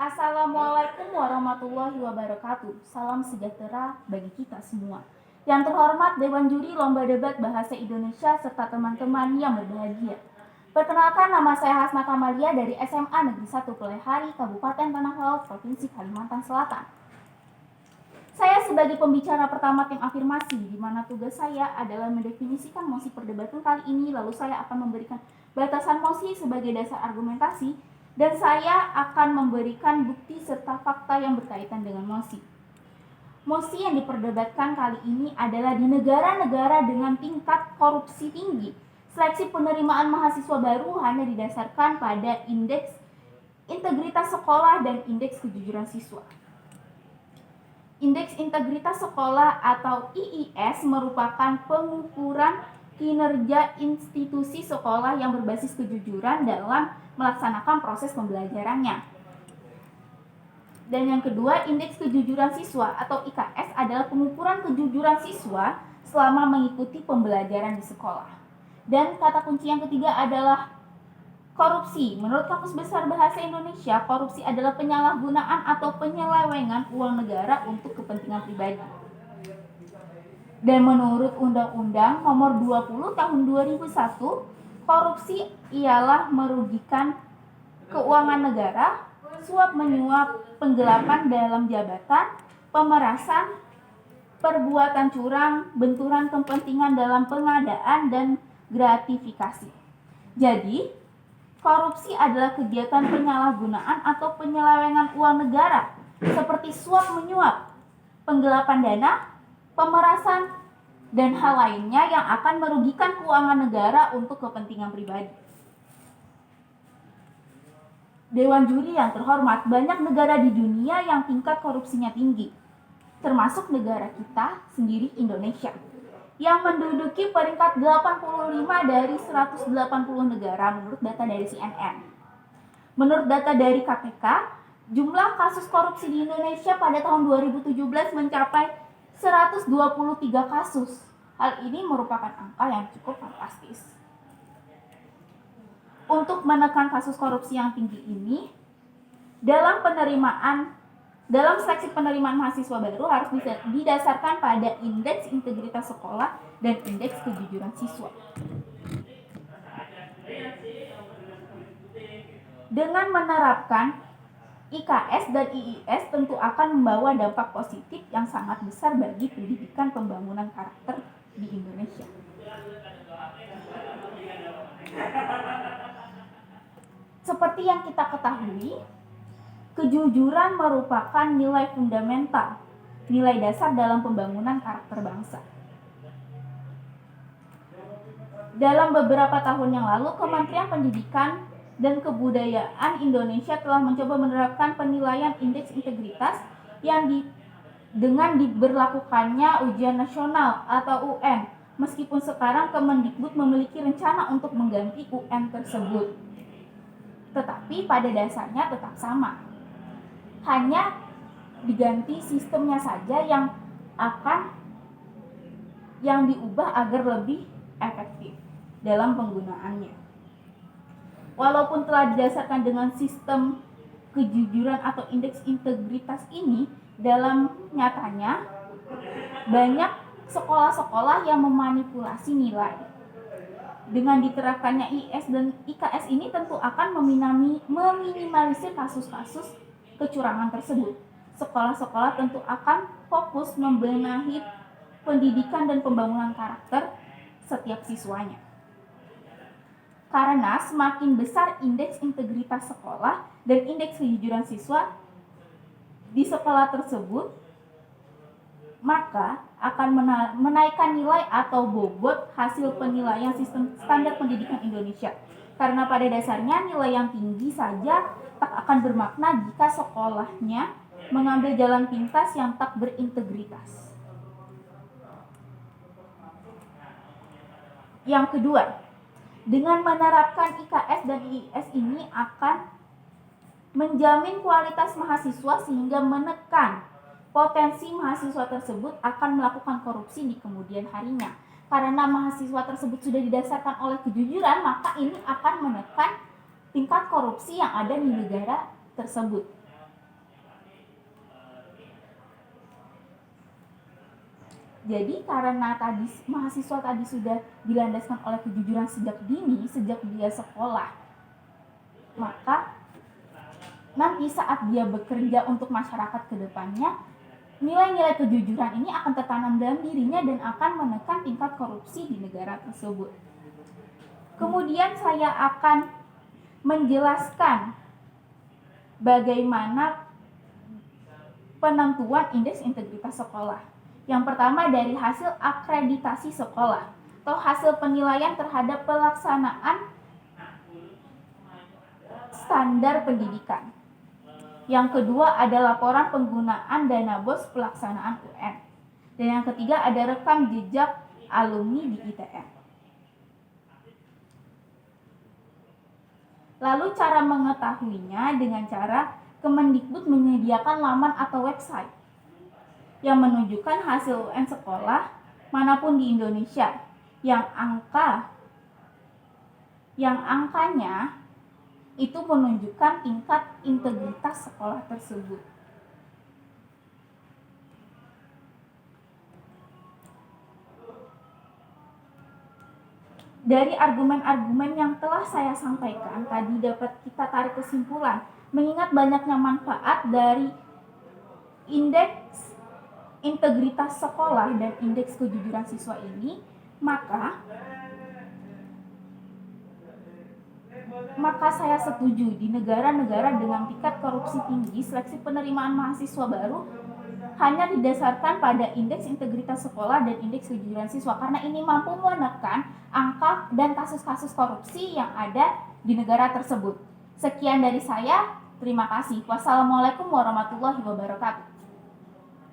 Assalamualaikum warahmatullahi wabarakatuh. Salam sejahtera bagi kita semua. Yang terhormat Dewan Juri Lomba Debat Bahasa Indonesia serta teman-teman yang berbahagia. Perkenalkan, nama saya Hasna Kamalia dari SMA Negeri 1 Pelehari, Kabupaten Tanah Laut, Provinsi Kalimantan Selatan. Saya sebagai pembicara pertama tim afirmasi, di mana tugas saya adalah mendefinisikan mosi perdebatan kali ini, lalu saya akan memberikan batasan mosi sebagai dasar argumentasi, dan saya akan memberikan bukti serta fakta yang berkaitan dengan mosi. Mosi yang diperdebatkan kali ini adalah di negara-negara dengan tingkat korupsi tinggi. Seleksi penerimaan mahasiswa baru hanya didasarkan pada indeks integritas sekolah dan indeks kejujuran siswa. Indeks integritas sekolah atau IIS merupakan pengukuran kinerja institusi sekolah yang berbasis kejujuran dalam melaksanakan proses pembelajarannya. Dan yang kedua, indeks kejujuran siswa atau IKS adalah pengukuran kejujuran siswa selama mengikuti pembelajaran di sekolah. Dan kata kunci yang ketiga adalah korupsi. Menurut Kamus Besar Bahasa Indonesia, korupsi adalah penyalahgunaan atau penyelewengan uang negara untuk kepentingan pribadi. Dan menurut Undang-Undang Nomor 20 Tahun 2001, korupsi ialah merugikan keuangan negara, suap menyuap, penggelapan dalam jabatan, pemerasan, perbuatan curang, benturan kepentingan dalam pengadaan, dan gratifikasi. Jadi, korupsi adalah kegiatan penyalahgunaan atau penyelewengan uang negara seperti suap menyuap, penggelapan dana, pemerasan, dan hal lainnya yang akan merugikan keuangan negara untuk kepentingan pribadi. Dewan Juri yang terhormat, banyak negara di dunia yang tingkat korupsinya tinggi, termasuk negara kita sendiri, Indonesia, yang menduduki peringkat 85 dari 180 negara menurut data dari CNN. Menurut data dari KPK, jumlah kasus korupsi di Indonesia pada tahun 2017 mencapai 123 kasus. Hal ini merupakan angka yang cukup fantastis. Untuk menekan kasus korupsi yang tinggi ini, dalam seleksi penerimaan mahasiswa baru harus didasarkan pada indeks integritas sekolah dan indeks kejujuran siswa. Dengan menerapkan IKS dan IIS tentu akan membawa dampak positif yang sangat besar bagi pendidikan pembangunan karakter di Indonesia. Seperti yang kita ketahui, kejujuran merupakan nilai fundamental, nilai dasar dalam pembangunan karakter bangsa. Dalam beberapa tahun yang lalu, Kementerian Pendidikan dan Kebudayaan Indonesia telah mencoba menerapkan penilaian indeks integritas yang dengan diberlakukannya ujian nasional atau UN, meskipun sekarang Kemendikbud memiliki rencana untuk mengganti UN tersebut. Tetapi pada dasarnya tetap sama. Hanya diganti sistemnya saja yang diubah agar lebih efektif dalam penggunaannya. Walaupun telah didasarkan dengan sistem kejujuran atau indeks integritas ini, dalam nyatanya banyak sekolah-sekolah yang memanipulasi nilai. Dengan diterapkannya IS dan IKS ini tentu akan meminimalisir kasus-kasus kecurangan tersebut. Sekolah-sekolah tentu akan fokus membenahi pendidikan dan pembangunan karakter setiap siswanya. Karena semakin besar indeks integritas sekolah dan indeks kejujuran siswa di sekolah tersebut, maka akan menaikkan nilai atau bobot hasil penilaian sistem standar pendidikan Indonesia. Karena pada dasarnya nilai yang tinggi saja tak akan bermakna jika sekolahnya mengambil jalan pintas yang tak berintegritas. Yang kedua, dengan menerapkan IKS dan IIS ini akan menjamin kualitas mahasiswa sehingga menekan potensi mahasiswa tersebut akan melakukan korupsi di kemudian harinya. Karena mahasiswa tersebut sudah didasarkan oleh kejujuran, maka ini akan menekan tingkat korupsi yang ada di negara tersebut. Jadi karena tadi mahasiswa tadi sudah dilandaskan oleh kejujuran sejak dini, sejak dia sekolah, maka nanti saat dia bekerja untuk masyarakat ke depannya, nilai-nilai kejujuran ini akan tertanam dalam dirinya dan akan menekan tingkat korupsi di negara tersebut. Kemudian saya akan menjelaskan bagaimana penentuan indeks integritas sekolah. Yang pertama dari hasil akreditasi sekolah atau hasil penilaian terhadap pelaksanaan standar pendidikan. Yang kedua ada laporan penggunaan dana BOS pelaksanaan UN. Dan yang ketiga ada rekam jejak alumni di ITN. Lalu cara mengetahuinya dengan cara Kemendikbud menyediakan laman atau website yang menunjukkan hasil UN sekolah manapun di Indonesia yang angkanya itu menunjukkan tingkat integritas sekolah tersebut. Dari argumen-argumen yang telah saya sampaikan tadi dapat kita tarik kesimpulan, mengingat banyaknya manfaat dari indeks integritas sekolah dan indeks kejujuran siswa ini, maka saya setuju di negara-negara dengan tingkat korupsi tinggi, seleksi penerimaan mahasiswa baru hanya didasarkan pada indeks integritas sekolah dan indeks kejujuran siswa, karena ini mampu menekan angka dan kasus-kasus korupsi yang ada di negara tersebut. Sekian dari saya, terima kasih. Wassalamualaikum warahmatullahi wabarakatuh.